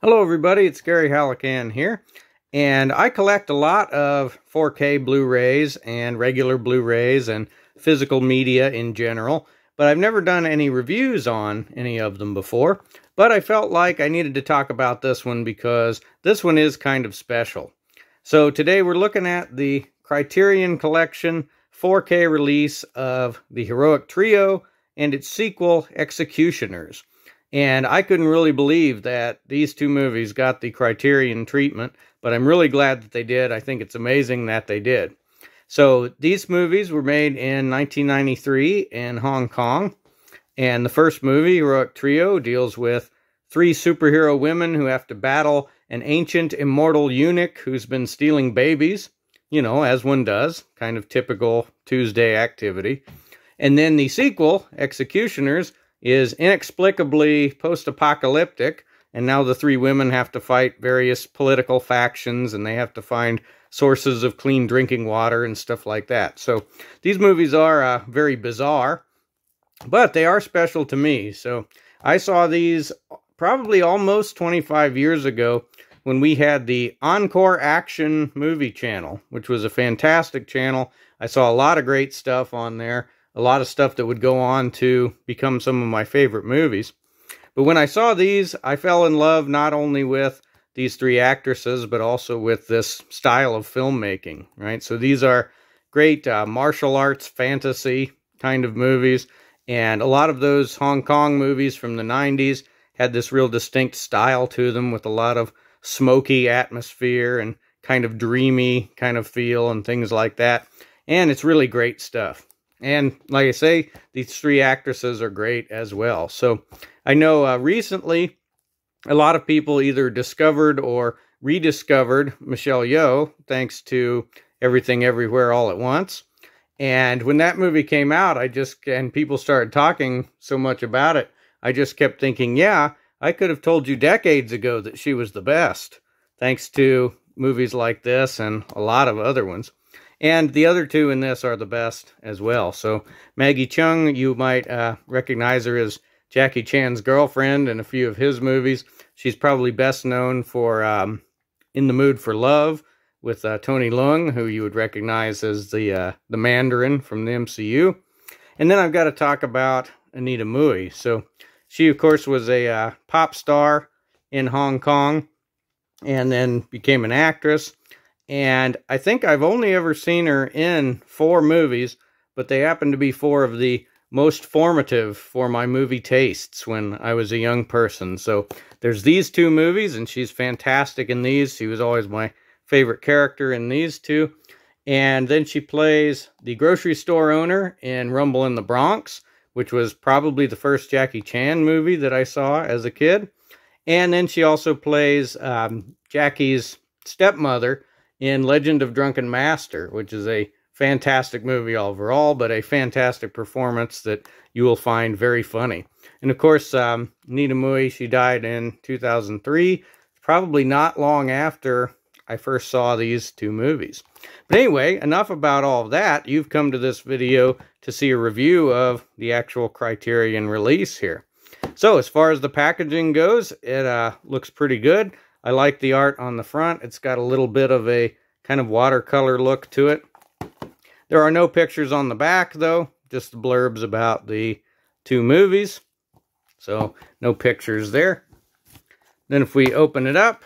Hello everybody, it's Gary Hallican here, and I collect a lot of 4K Blu-rays and regular Blu-rays and physical media in general, but I've never done any reviews on any of them before, but I felt like I needed to talk about this one because this one is kind of special. So today we're looking at the Criterion Collection 4K release of The Heroic Trio and its sequel, Executioners. And I couldn't really believe that these two movies got the Criterion treatment, but I'm really glad that they did. I think it's amazing that they did. So these movies were made in 1993 in Hong Kong. And the first movie, Heroic Trio, deals with three superhero women who have to battle an ancient immortal eunuch who's been stealing babies. You know, as one does, kind of typical Tuesday activity. And then the sequel, Executioners, is inexplicably post-apocalyptic, and now the three women have to fight various political factions, and they have to find sources of clean drinking water and stuff like that. So these movies are very bizarre, but they are special to me. So I saw these probably almost 25 years ago when we had the Encore Action movie channel, which was a fantastic channel. I saw a lot of great stuff on there. A lot of stuff that would go on to become some of my favorite movies. But when I saw these, I fell in love not only with these three actresses, but also with this style of filmmaking, right? So these are great martial arts, fantasy kind of movies. And a lot of those Hong Kong movies from the 90s had this real distinct style to them with a lot of smoky atmosphere and kind of dreamy kind of feel and things like that. And it's really great stuff. And like I say, these three actresses are great as well. So I know recently a lot of people either discovered or rediscovered Michelle Yeoh thanks to Everything Everywhere All at Once. And when that movie came out, and people started talking so much about it, I just kept thinking, yeah, I could have told you decades ago that she was the best, thanks to movies like this and a lot of other ones. And the other two in this are the best as well. So Maggie Cheung, you might recognize her as Jackie Chan's girlfriend in a few of his movies. She's probably best known for In the Mood for Love with Tony Leung, who you would recognize as the Mandarin from the MCU. And then I've got to talk about Anita. So she, of course, was a pop star in Hong Kong and then became an actress. And I think I've only ever seen her in 4 movies, but they happen to be 4 of the most formative for my movie tastes when I was a young person. So there's these 2 movies, and she's fantastic in these. She was always my favorite character in these 2. And then she plays the grocery store owner in Rumble in the Bronx, which was probably the first Jackie Chan movie that I saw as a kid. And then she also plays Jackie's stepmother in Legend of Drunken Master, which is a fantastic movie overall, but a fantastic performance that you will find very funny. And of course, Anita Mui, she died in 2003, probably not long after I first saw these 2 movies. But anyway, enough about all of that. You've come to this video to see a review of the actual Criterion release here. So as far as the packaging goes, it looks pretty good. I like the art on the front. It's got a little bit of a kind of watercolor look to it. There are no pictures on the back, though. Just the blurbs about the 2 movies. So, no pictures there. Then if we open it up.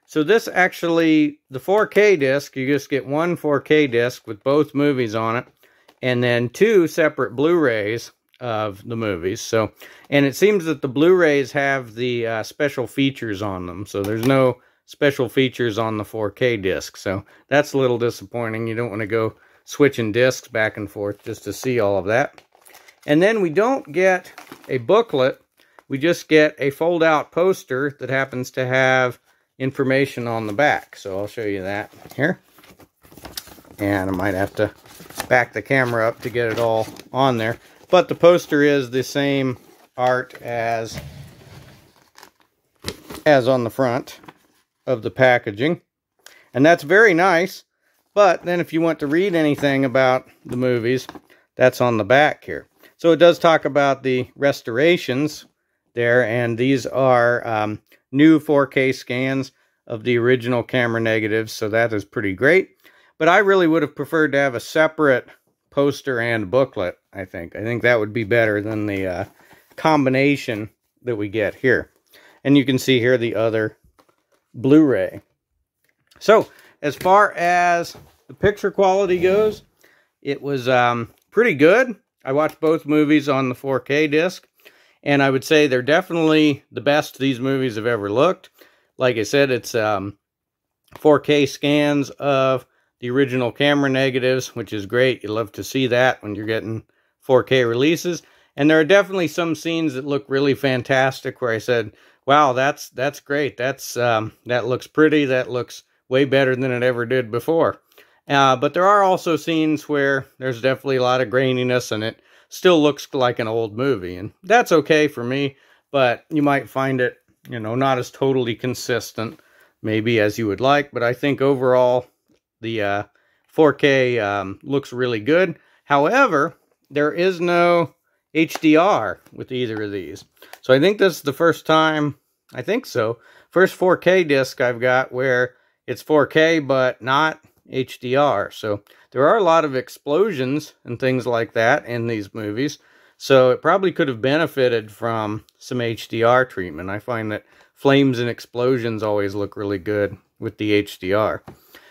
So this actually, the 4K disc, you just get one 4K disc with both movies on it. And then 2 separate Blu-rays of the movies. So, and it seems that the Blu-rays have the special features on them. So there's no special features on the 4K disc. So that's a little disappointing. You don't want to go switching discs back and forth just to see all of that. And then we don't get a booklet. We just get a fold-out poster that happens to have information on the back. So I'll show you that here. And I might have to back the camera up to get it all on there. But the poster is the same art as on the front of the packaging. And that's very nice. But then if you want to read anything about the movies, that's on the back here. So it does talk about the restorations there, and these are new 4K scans of the original camera negatives, so that is pretty great. But I really would have preferred to have a separate poster and booklet, I think. I think that would be better than the combination that we get here. And you can see here the other Blu-ray. So, as far as the picture quality goes, it was pretty good. I watched both movies on the 4K disc, and I would say they're definitely the best these movies have ever looked. Like I said, it's 4K scans of the original camera negatives, which is great. You love to see that when you're getting 4K releases. And there are definitely some scenes that look really fantastic where I said, wow, that's great. That looks pretty. That looks way better than it ever did before. But there are also scenes where there's definitely a lot of graininess and it still looks like an old movie. And that's okay for me, but you might find it, not as totally consistent maybe as you would like. But I think overall the 4K looks really good. However, there is no HDR with either of these. So I think this is the first time, I think so, first 4K disc I've got where it's 4K but not HDR. So there are a lot of explosions and things like that in these movies. So it probably could have benefited from some HDR treatment. I find that flames and explosions always look really good with the HDR.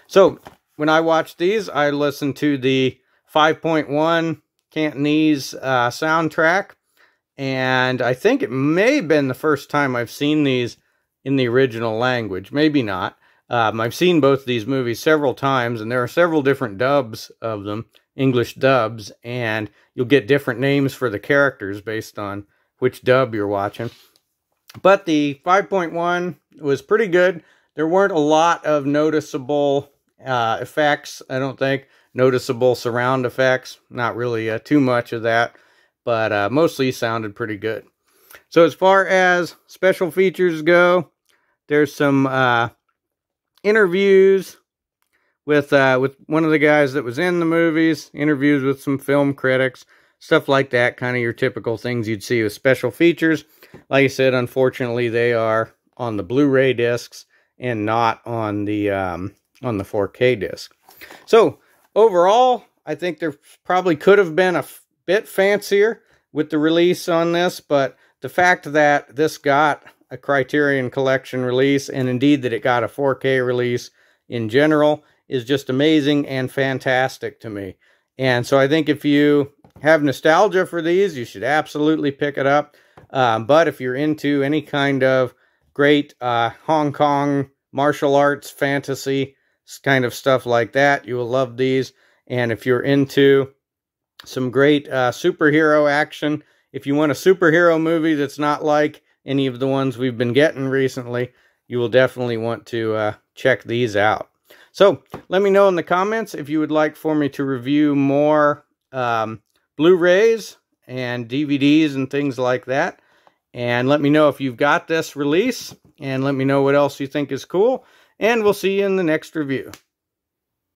So when I watch these, I listen to the 5.1 Cantonese soundtrack. And I think it may have been the first time I've seen these in the original language. Maybe not. I've seen both of these movies several times, and there are several different dubs of them, English dubs, and you'll get different names for the characters based on which dub you're watching. But the 5.1 was pretty good. There weren't a lot of noticeable effects, I don't think. Noticeable surround effects. Not really too much of that, but mostly sounded pretty good. So as far as special features go, there's some interviews with one of the guys that was in the movies, interviews with some film critics, stuff like that, kind of your typical things you'd see with special features. Like I said, unfortunately, they are on the Blu-ray discs and not on the 4K disc. So overall, I think there probably could have been a bit fancier with the release on this, but the fact that this got a Criterion Collection release, and indeed that it got a 4K release in general, is just amazing and fantastic to me. And so I think if you have nostalgia for these, you should absolutely pick it up. But if you're into any kind of great Hong Kong martial arts fantasy kind of stuff like that, you will love these. And if you're into some great superhero action, if you want a superhero movie that's not like any of the ones we've been getting recently, you will definitely want to check these out. So let me know in the comments if you would like for me to review more Blu-rays and DVDs and things like that. And let me know if you've got this release, and let me know what else you think is cool. And we'll see you in the next review.